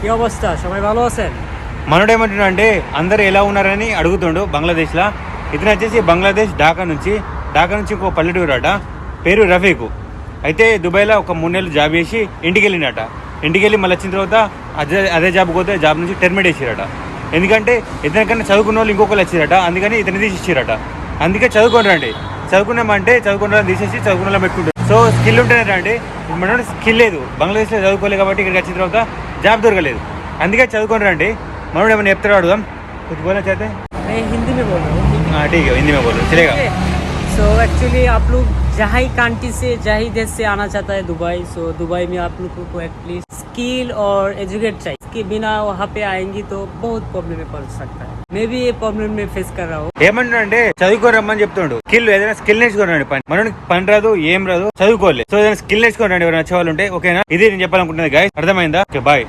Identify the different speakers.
Speaker 1: কি অবস্থা? সবাই ভালো আছেন?
Speaker 2: మనోడు ఏమంటున్నా అంటే అందరు ఎలా ఉన్నారని అడుగుతుండు బంగ్లాదేశ్లో. ఇతను వచ్చేసి బంగ్లాదేశ్ ఢాకా నుంచి ఇంకో పల్లెటూరాట, పేరు రఫీకు. అయితే దుబాయ్లో ఒక 3 నెలలు జాబ్ చేసి ఇంటికి వెళ్ళినట. ఇంటికి వెళ్ళి మళ్ళీ వచ్చిన తర్వాత అదే జాబ్ పోతే జాబ్ నుంచి టెర్మినేట్ చేసిరట. ఎందుకంటే ఇతనికన్నా చదువుకున్న వాళ్ళు ఇంకొకరు వచ్చిరట, అందుకని ఇతను తీసిచ్చిరట. అందుకే చదువుకోండి, చదువుకున్నామంటే చదువుకున్న వాళ్ళని తీసేసి చదువుకున్న వాళ్ళని పెట్టుకుంటారు. సో స్కిల్ ఉంటేనే రండి. మనోడు స్కిల్ లేదు, బంగ్లాదేశ్లో చదువుకోలేదు కాబట్టి ఇక్కడికి వచ్చిన తర్వాత జాబ్ దొరకలేదు. అందుకే చదువుకొని రండి. మనోడు ఏమైనా చెప్తాడు అడుగుదాం. कुछ बोलना चाहते हैं?
Speaker 1: मैं हिंदी में बोल रहा हूँ।
Speaker 2: हाँ ठीक है, हिंदी में बोलो, चलेगा।
Speaker 1: सो एक्चुअली आप लोग जहाँ ही कंट्री से जहाँ ही देश से आना चाहता है दुबई, सो दुबई में आप लोग को एटलीस्ट स्किल और एजुकेट चाहिए। इसके बिना वहाँ पे आएंगी तो बहुत प्रॉब्लम में पड़ सकता है। मैं भी ये प्रॉब्लम में फेस कर रहा हूँ.
Speaker 2: ఏమంటున్నా అంటే చదువుకొని రమ్మని చెప్తుండు. స్కిల్ ఏదైనా స్కిల్ నేర్చుకోరండి. మనకి పని రాదు, ఏం రాదు, చదువుకోలేదు. సో ఏదైనా స్కిల్ నేర్చుకోరండి. ఎవరైనా వచ్చే వాళ్ళు ఉంటే ఓకేనా? ఇది నేను చెప్పాలనుకుంటున్నది గాయస్, అర్థమైందా? Okay bye.